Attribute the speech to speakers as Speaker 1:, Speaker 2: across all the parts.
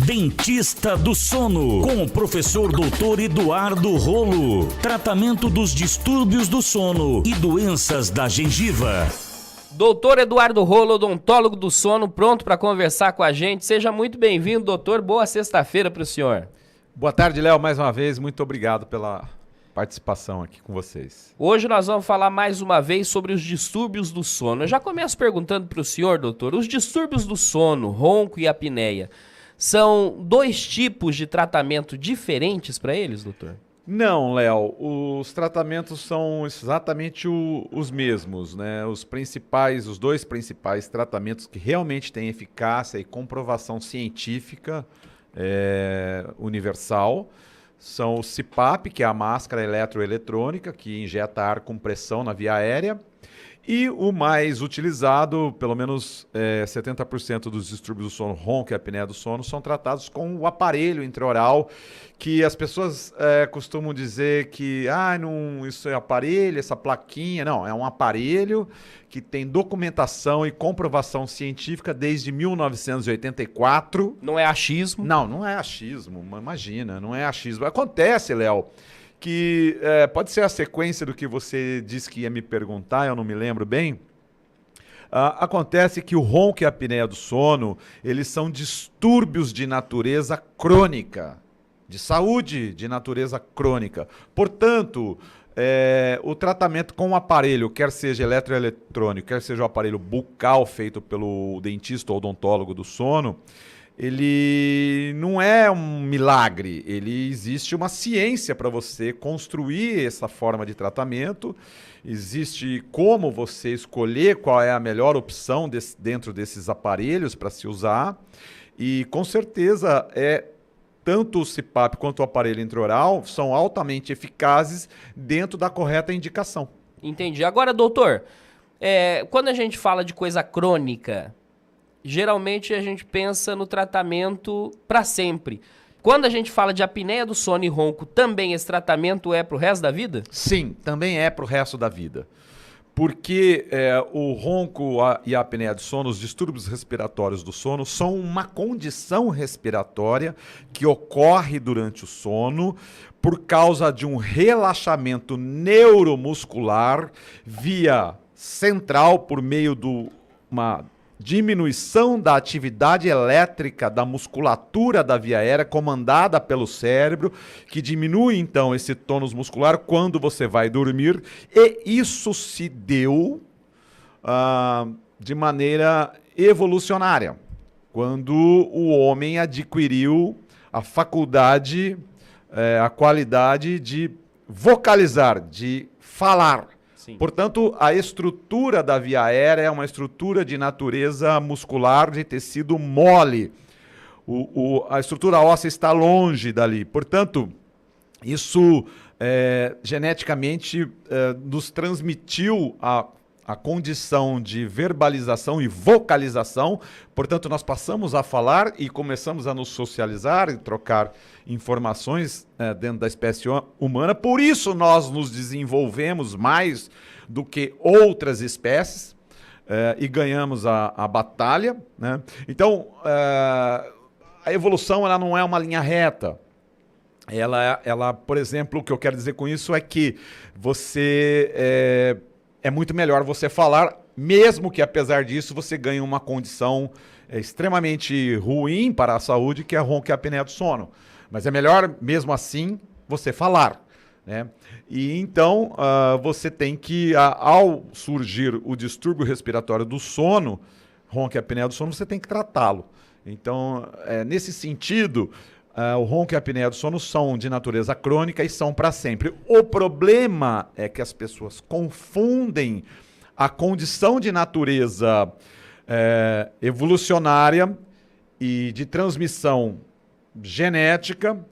Speaker 1: Dentista do Sono, com o professor Dr. Eduardo Rolo. Tratamento dos distúrbios do sono e doenças da gengiva.
Speaker 2: Doutor Eduardo Rolo, odontólogo do sono, pronto para conversar com a gente. Seja muito bem-vindo, doutor. Boa sexta-feira para o senhor.
Speaker 3: Boa tarde, Léo. Mais uma vez, muito obrigado pela participação aqui com vocês.
Speaker 2: Hoje nós vamos falar mais uma vez sobre os distúrbios do sono. Eu já começo perguntando para o senhor, doutor, os distúrbios do sono, ronco e apneia, são dois tipos de tratamento diferentes para eles, doutor?
Speaker 3: Não, Léo, os tratamentos são exatamente os mesmos, né? Os dois principais tratamentos que realmente têm eficácia e comprovação científica universal são o CPAP, que é a máscara eletroeletrônica, que injeta ar com pressão na via aérea, e o mais utilizado, pelo menos 70% dos distúrbios do sono, ronco e apneia do sono, são tratados com o aparelho intraoral, que as pessoas costumam dizer que não, isso é aparelho, essa plaquinha. Não, é um aparelho que tem documentação e comprovação científica desde 1984.
Speaker 2: Não é achismo?
Speaker 3: Não é achismo, imagina, não é achismo. Acontece, Léo, que pode ser a sequência do que você disse que ia me perguntar, eu não me lembro bem. Acontece que o ronco e a apneia do sono, eles são distúrbios de natureza crônica, de saúde de natureza crônica. Portanto, o tratamento com o aparelho, quer seja eletroeletrônico, quer seja o aparelho bucal feito pelo dentista ou odontólogo do sono, ele não é um milagre, existe uma ciência para você construir essa forma de tratamento, existe como você escolher qual é a melhor opção dentro desses aparelhos para se usar, e com certeza tanto o CPAP quanto o aparelho intraoral são altamente eficazes dentro da correta indicação.
Speaker 2: Entendi. Agora, doutor, quando a gente fala de coisa crônica, geralmente a gente pensa no tratamento para sempre. Quando a gente fala de apneia do sono e ronco, também esse tratamento é para o resto da vida?
Speaker 3: Sim, também é para o resto da vida. Porque o ronco e a apneia do sono, os distúrbios respiratórios do sono, são uma condição respiratória que ocorre durante o sono por causa de um relaxamento neuromuscular via central por meio de uma diminuição da atividade elétrica da musculatura da via aérea comandada pelo cérebro, que diminui então esse tônus muscular quando você vai dormir, e isso se deu de maneira evolucionária, quando o homem adquiriu a faculdade, a qualidade de vocalizar, de falar.
Speaker 2: Sim.
Speaker 3: Portanto, a estrutura da via aérea é uma estrutura de natureza muscular de tecido mole. A estrutura óssea está longe dali. Portanto, isso geneticamente nos transmitiu a condição de verbalização e vocalização. Portanto, nós passamos a falar e começamos a nos socializar e trocar informações dentro da espécie humana. Por isso nós nos desenvolvemos mais do que outras espécies e ganhamos a batalha, né? Então, a evolução ela não é uma linha reta. Ela, por exemplo, o que eu quero dizer com isso é que é muito melhor você falar, mesmo que, apesar disso, você ganhe uma condição extremamente ruim para a saúde, que é a ronco e a apneia do sono. Mas é melhor, mesmo assim, você falar, né? E então, você tem que, ao surgir o distúrbio respiratório do sono, ronco e apneia do sono, você tem que tratá-lo. Então, nesse sentido, o ronco e a apneia do sono são de natureza crônica e são para sempre. O problema é que as pessoas confundem a condição de natureza evolucionária e de transmissão genética,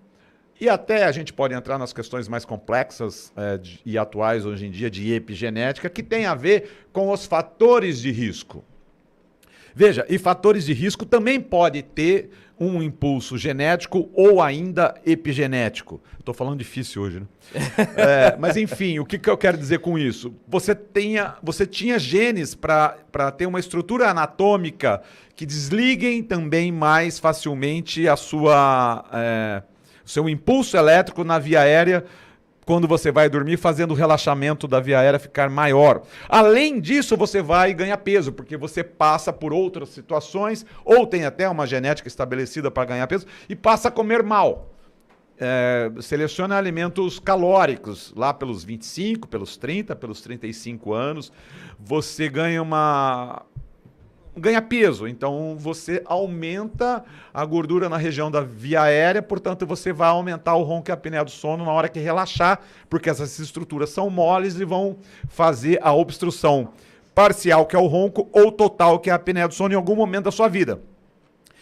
Speaker 3: e até a gente pode entrar nas questões mais complexas e atuais hoje em dia de epigenética, que tem a ver com os fatores de risco. Veja, e fatores de risco também pode ter um impulso genético ou ainda epigenético. Estou falando difícil hoje, né? Mas enfim, o que eu quero dizer com isso? Você tinha genes para ter uma estrutura anatômica que desliguem também mais facilmente o seu impulso elétrico na via aérea quando você vai dormir, fazendo o relaxamento da via aérea ficar maior. Além disso, você vai ganhar peso, porque você passa por outras situações, ou tem até uma genética estabelecida para ganhar peso, e passa a comer mal. Seleciona alimentos calóricos, lá pelos 25, pelos 30, pelos 35 anos, você ganha peso, então você aumenta a gordura na região da via aérea, portanto você vai aumentar o ronco e a apneia do sono na hora que relaxar, porque essas estruturas são moles e vão fazer a obstrução parcial, que é o ronco, ou total, que é a apneia do sono, em algum momento da sua vida.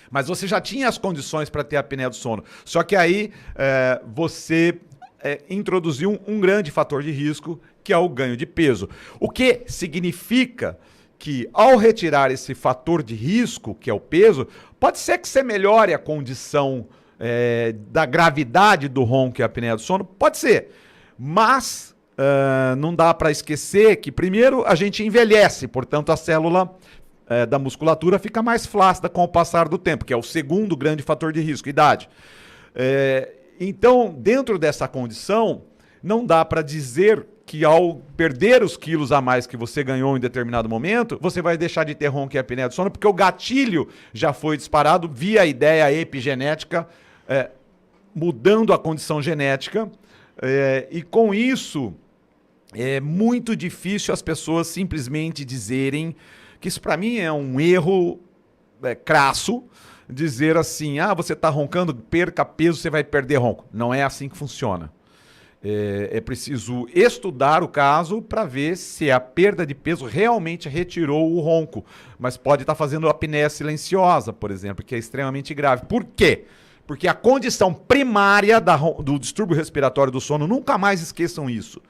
Speaker 3: Mas você já tinha as condições para ter a apneia do sono, só que aí você introduziu um grande fator de risco, que é o ganho de peso. O que significa que, ao retirar esse fator de risco, que é o peso, pode ser que você melhore a condição da gravidade do ronco e a apneia do sono, pode ser, mas não dá para esquecer que, primeiro, a gente envelhece, portanto, a célula da musculatura fica mais flácida com o passar do tempo, que é o segundo grande fator de risco, idade. Então, dentro dessa condição, não dá para dizer que ao perder os quilos a mais que você ganhou em determinado momento, você vai deixar de ter ronco e apneia do sono, porque o gatilho já foi disparado via ideia epigenética, mudando a condição genética, e com isso é muito difícil as pessoas simplesmente dizerem que isso para mim é um erro crasso, dizer assim, você está roncando, perca peso, você vai perder ronco. Não é assim que funciona. É preciso estudar o caso para ver se a perda de peso realmente retirou o ronco. Mas pode estar fazendo apneia silenciosa, por exemplo, que é extremamente grave. Por quê? Porque a condição primária do distúrbio respiratório do sono, nunca mais esqueçam isso,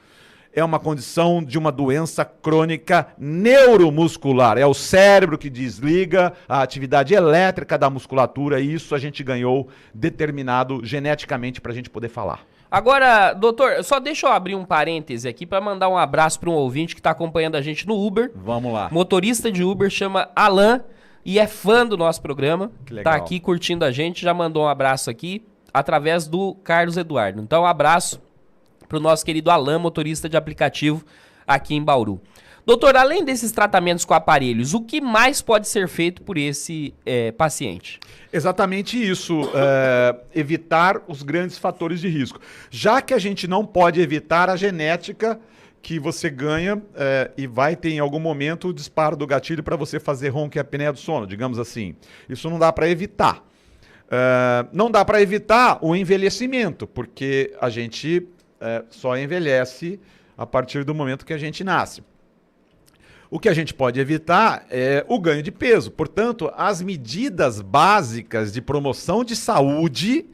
Speaker 3: é uma condição de uma doença crônica neuromuscular. É o cérebro que desliga a atividade elétrica da musculatura, e isso a gente ganhou determinado geneticamente para a gente poder falar.
Speaker 2: Agora, doutor, só deixa eu abrir um parêntese aqui para mandar um abraço para um ouvinte que está acompanhando a gente no Uber.
Speaker 3: Vamos lá.
Speaker 2: Motorista de Uber, chama Alan e é fã do nosso programa.
Speaker 3: Que legal.
Speaker 2: Tá aqui curtindo a gente, já mandou um abraço aqui através do Carlos Eduardo. Então, um abraço para o nosso querido Alan, motorista de aplicativo aqui em Bauru. Doutor, além desses tratamentos com aparelhos, o que mais pode ser feito por esse paciente?
Speaker 3: Exatamente isso, evitar os grandes fatores de risco. Já que a gente não pode evitar a genética que você ganha e vai ter em algum momento o disparo do gatilho para você fazer ronco e apneia do sono, digamos assim. Isso não dá para evitar. Não dá para evitar o envelhecimento, porque a gente só envelhece a partir do momento que a gente nasce. O que a gente pode evitar é o ganho de peso. Portanto, as medidas básicas de promoção de saúde,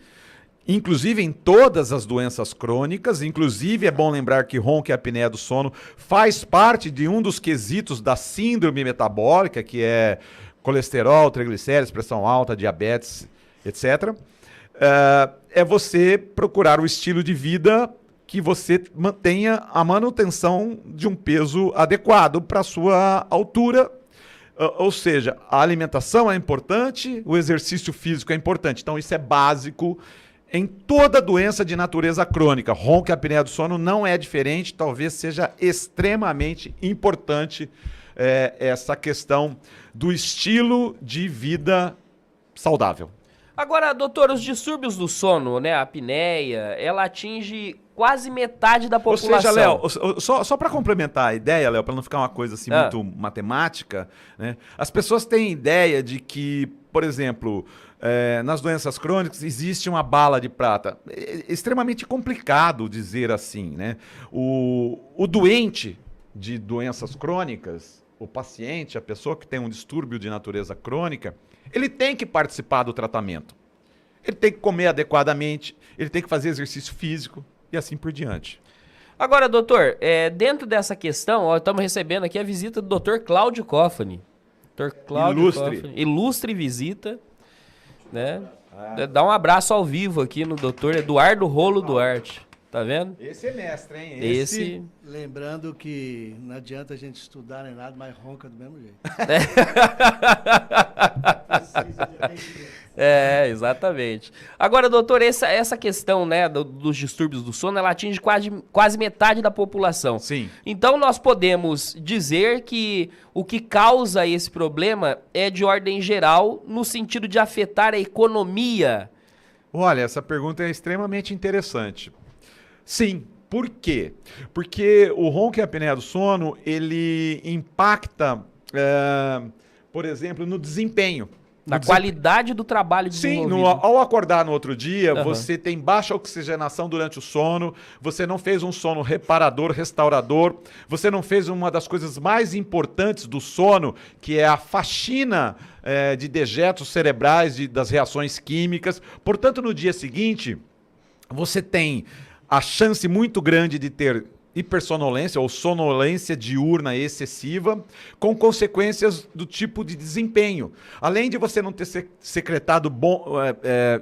Speaker 3: inclusive em todas as doenças crônicas, inclusive é bom lembrar que ronco e apneia do sono faz parte de um dos quesitos da síndrome metabólica, que é colesterol, triglicéridos, pressão alta, diabetes, etc. É você procurar o estilo de vida que você mantenha a manutenção de um peso adequado para a sua altura. Ou seja, a alimentação é importante, o exercício físico é importante. Então, isso é básico em toda doença de natureza crônica. Ronco e apneia do sono não é diferente, talvez seja extremamente importante essa questão do estilo de vida saudável.
Speaker 2: Agora, doutor, os distúrbios do sono, né, a apneia, ela atinge quase metade da população.
Speaker 3: Ou seja, Léo, só para complementar a ideia, Léo, para não ficar uma coisa assim muito matemática, né, as pessoas têm ideia de que, por exemplo, nas doenças crônicas existe uma bala de prata. É extremamente complicado dizer assim, né? O doente de doenças crônicas, o paciente, a pessoa que tem um distúrbio de natureza crônica, ele tem que participar do tratamento. Ele tem que comer adequadamente, ele tem que fazer exercício físico e assim por diante.
Speaker 2: Agora, doutor, dentro dessa questão, estamos recebendo aqui a visita do Dr. Cláudio Cofani. Dr. Cláudio
Speaker 3: Ilustre.
Speaker 2: Toffoli. Ilustre visita, né? Dá um abraço ao vivo aqui no Dr. Eduardo Rolo Duarte. Tá vendo?
Speaker 3: Esse é mestre, hein?
Speaker 2: Esse...
Speaker 4: Lembrando que não adianta a gente estudar nem nada, mas ronca do mesmo jeito.
Speaker 2: É, exatamente. Agora, doutor, essa questão, né, dos distúrbios do sono, ela atinge quase metade da população.
Speaker 3: Sim.
Speaker 2: Então, nós podemos dizer que o que causa esse problema é de ordem geral, no sentido de afetar a economia.
Speaker 3: Olha, essa pergunta é extremamente interessante. Sim. Por quê? Porque o ronco e a apneia do sono, ele impacta, por exemplo, no desempenho.
Speaker 2: Na qualidade do trabalho desenvolvido.
Speaker 3: Sim, ao acordar no outro dia,
Speaker 2: Aham.
Speaker 3: você tem baixa oxigenação durante o sono, você não fez um sono reparador, restaurador, você não fez uma das coisas mais importantes do sono, que é a faxina de dejetos cerebrais, das reações químicas. Portanto, no dia seguinte, você tem a chance muito grande de ter hipersonolência ou sonolência diurna excessiva, com consequências do tipo de desempenho. Além de você não ter secretado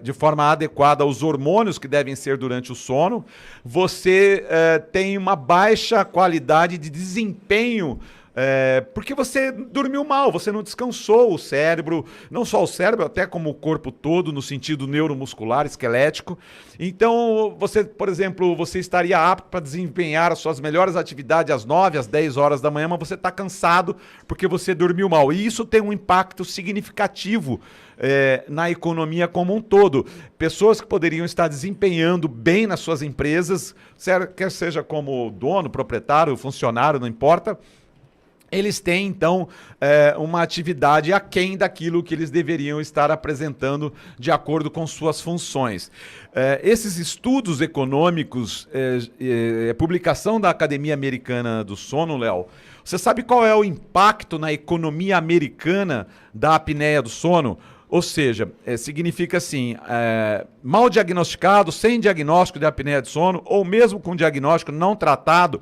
Speaker 3: de forma adequada os hormônios que devem ser durante o sono, você tem uma baixa qualidade de desempenho, porque você dormiu mal, você não descansou o cérebro, não só o cérebro, até como o corpo todo, no sentido neuromuscular, esquelético. Então, você, por exemplo, você estaria apto para desempenhar as suas melhores atividades às 9, às 10 horas da manhã, mas você está cansado porque você dormiu mal. E isso tem um impacto significativo na economia como um todo. Pessoas que poderiam estar desempenhando bem nas suas empresas, quer seja como dono, proprietário, funcionário, não importa, eles têm, então, uma atividade aquém daquilo que eles deveriam estar apresentando de acordo com suas funções. Esses estudos econômicos, publicação da Academia Americana do Sono, Léo, você sabe qual é o impacto na economia americana da apneia do sono? Ou seja, significa assim, mal diagnosticado, sem diagnóstico de apneia do sono, ou mesmo com diagnóstico não tratado,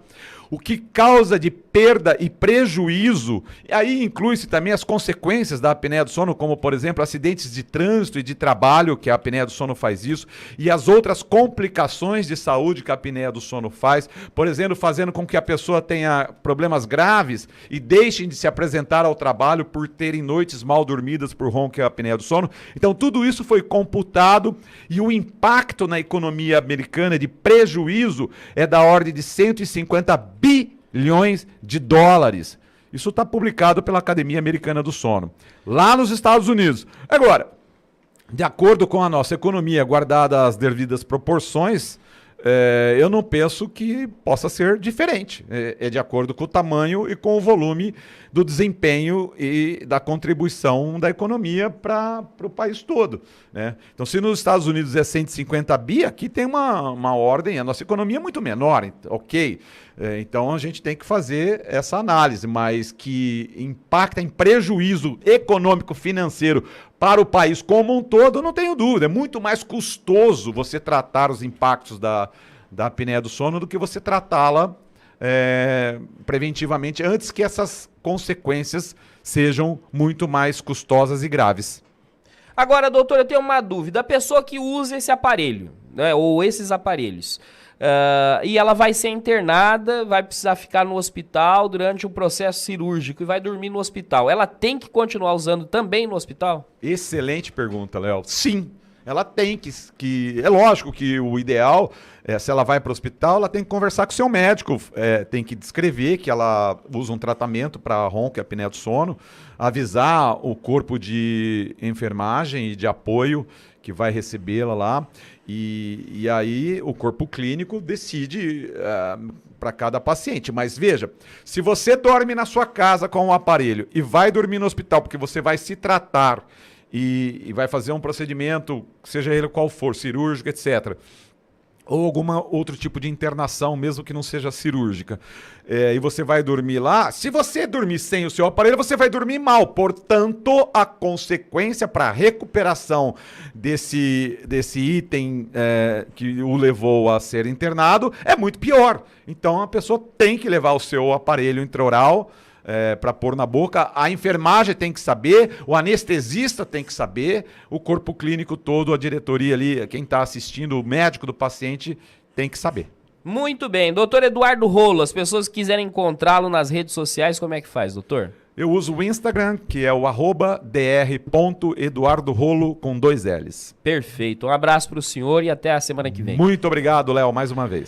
Speaker 3: o que causa de perda e prejuízo, e aí inclui-se também as consequências da apneia do sono, como, por exemplo, acidentes de trânsito e de trabalho, que a apneia do sono faz isso, e as outras complicações de saúde que a apneia do sono faz, por exemplo, fazendo com que a pessoa tenha problemas graves e deixem de se apresentar ao trabalho por terem noites mal dormidas por ronco e apneia do sono. Então, tudo isso foi computado e o impacto na economia americana de prejuízo é da ordem de 150 bilhões de dólares. Isso está publicado pela Academia Americana do Sono, lá nos Estados Unidos. Agora, de acordo com a nossa economia, guardada as devidas proporções, eu não penso que possa ser diferente. É de acordo com o tamanho e com o volume do desempenho e da contribuição da economia para o país todo, né? Então, se nos Estados Unidos é 150 bi, aqui tem uma ordem, a nossa economia é muito menor, ok? Então, a gente tem que fazer essa análise, mas que impacta em prejuízo econômico financeiro para o país como um todo, eu não tenho dúvida. É muito mais custoso você tratar os impactos da apneia do sono do que você tratá-la preventivamente, antes que essas consequências sejam muito mais custosas e graves.
Speaker 2: Agora, doutor, eu tenho uma dúvida. A pessoa que usa esse aparelho, né, ou esses aparelhos, e ela vai ser internada, vai precisar ficar no hospital durante um processo cirúrgico e vai dormir no hospital, ela tem que continuar usando também no hospital?
Speaker 3: Excelente pergunta, Léo. Sim, ela tem que... É lógico que o ideal, se ela vai para o hospital, ela tem que conversar com o seu médico, tem que descrever que ela usa um tratamento para ronco e apneia do sono, avisar o corpo de enfermagem e de apoio que vai recebê-la lá, e aí o corpo clínico decide para cada paciente. Mas veja, se você dorme na sua casa com um aparelho e vai dormir no hospital porque você vai se tratar e vai fazer um procedimento, seja ele qual for, cirúrgico, etc., ou algum outro tipo de internação, mesmo que não seja cirúrgica, e você vai dormir lá, se você dormir sem o seu aparelho, você vai dormir mal. Portanto, a consequência para a recuperação desse item que o levou a ser internado é muito pior. Então, a pessoa tem que levar o seu aparelho intraoral para pôr na boca, a enfermagem tem que saber, o anestesista tem que saber, o corpo clínico todo, a diretoria ali, quem está assistindo, o médico do paciente tem que saber.
Speaker 2: Muito bem. Doutor Eduardo Rolo, as pessoas que quiserem encontrá-lo nas redes sociais, como é que faz, doutor?
Speaker 3: Eu uso o Instagram, que é o @dr.eduardorolo com 2 Ls.
Speaker 2: Perfeito. Um abraço para o senhor e até a semana que vem.
Speaker 3: Muito obrigado, Léo, mais uma vez.